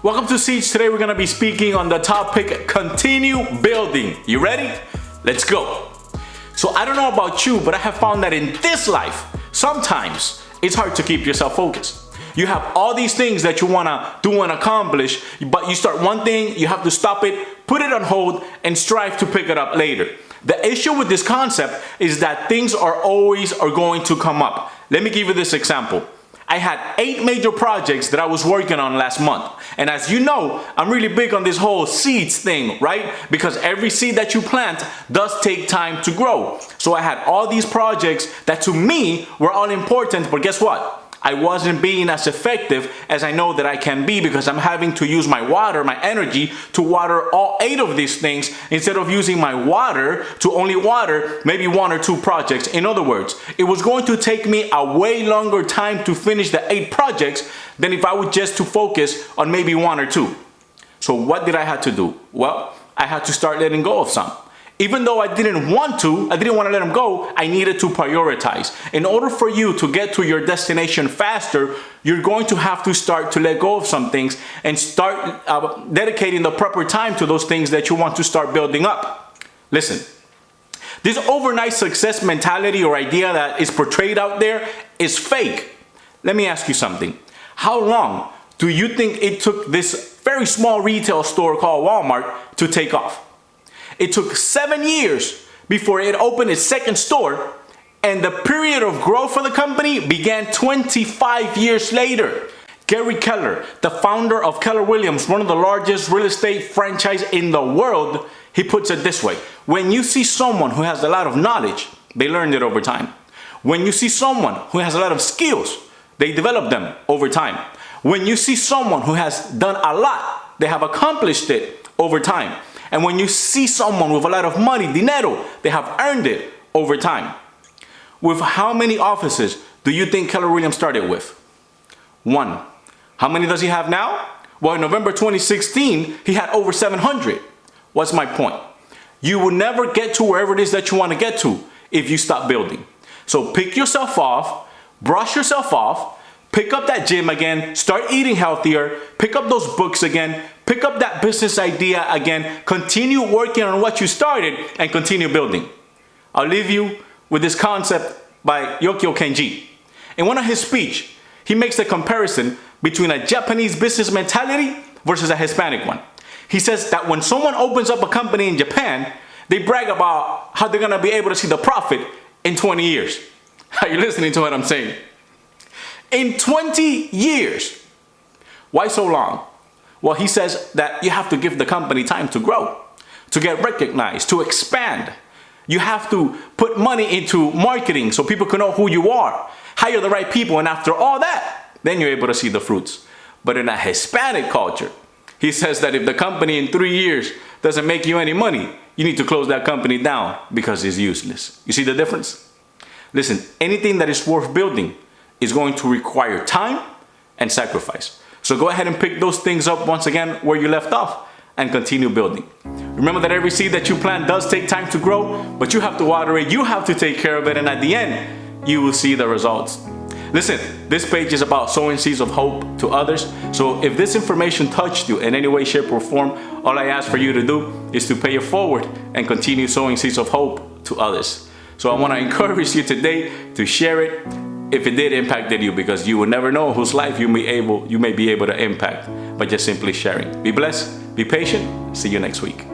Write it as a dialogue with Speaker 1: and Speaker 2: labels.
Speaker 1: Welcome to Siege. Today we're going to be speaking on the topic continue building. You ready? Let's go. So I don't know about you, but I have found that in this life, sometimes it's hard to keep yourself focused. You have all these things that you want to do and accomplish, but you start one thing, you have to stop it, put it on hold, and strive to pick it up later. The issue with this concept is that things are going to come up. Let me give you this example. I had 8 major projects that I was working on last month. And as you know, I'm really big on this whole seeds thing, right? Because every seed that you plant does take time to grow. So I had all these projects that to me were all important, but guess what? I wasn't being as effective as I know that I can be because I'm having to use my water, my energy to water all 8 of these things instead of using my water to only water maybe 1 or 2 projects. In other words, it was going to take me a way longer time to finish the 8 projects than if I would just to focus on maybe 1 or 2. So what did I have to do? Well, I had to start letting go of some. Even though I didn't want to let them go, I needed to prioritize. In order for you to get to your destination faster, you're going to have to start to let go of some things and start dedicating the proper time to those things that you want to start building up. Listen, this overnight success mentality or idea that is portrayed out there is fake. Let me ask you something. How long do you think it took this very small retail store called Walmart to take off? It took 7 years before it opened its second store, and the period of growth for the company began 25 years later. Gary Keller, the founder of Keller Williams, one of the largest real estate franchise in the world, he puts it this way. When you see someone who has a lot of knowledge, they learned it over time. When you see someone who has a lot of skills, they develop them over time. When you see someone who has done a lot, they have accomplished it over time. And when you see someone with a lot of money, dinero, they have earned it over time. With how many offices do you think Keller Williams started with? 1. How many does he have now? Well, in November 2016, he had over 700. What's my point? You will never get to wherever it is that you want to get to if you stop building. So pick yourself off, brush yourself off, pick up that gym again, start eating healthier, pick up those books again, pick up that business idea again, continue working on what you started, and continue building. I'll leave you with this concept by Yokio Kenji. In one of his speech, he makes a comparison between a Japanese business mentality versus a Hispanic one. He says that when someone opens up a company in Japan, they brag about how they're gonna be able to see the profit in 20 years. Are you listening to what I'm saying? In 20 years. Why so long? Well, he says that you have to give the company time to grow, to get recognized, to expand. You have to put money into marketing so people can know who you are, hire the right people, and after all that, then you're able to see the fruits. But in a Hispanic culture, he says that if the company in 3 years doesn't make you any money, you need to close that company down because it's useless. You see the difference? Listen, anything that is worth building is going to require time and sacrifice. So go ahead and pick those things up once again where you left off and continue building. Remember that every seed that you plant does take time to grow, but you have to water it, you have to take care of it, and at the end, you will see the results. Listen, this page is about sowing seeds of hope to others. So if this information touched you in any way, shape, or form, all I ask for you to do is to pay it forward and continue sowing seeds of hope to others. So I want to encourage you today to share it if it did impact you, because you will never know whose life you may be able to impact by just simply sharing. Be blessed, be patient, see you next week.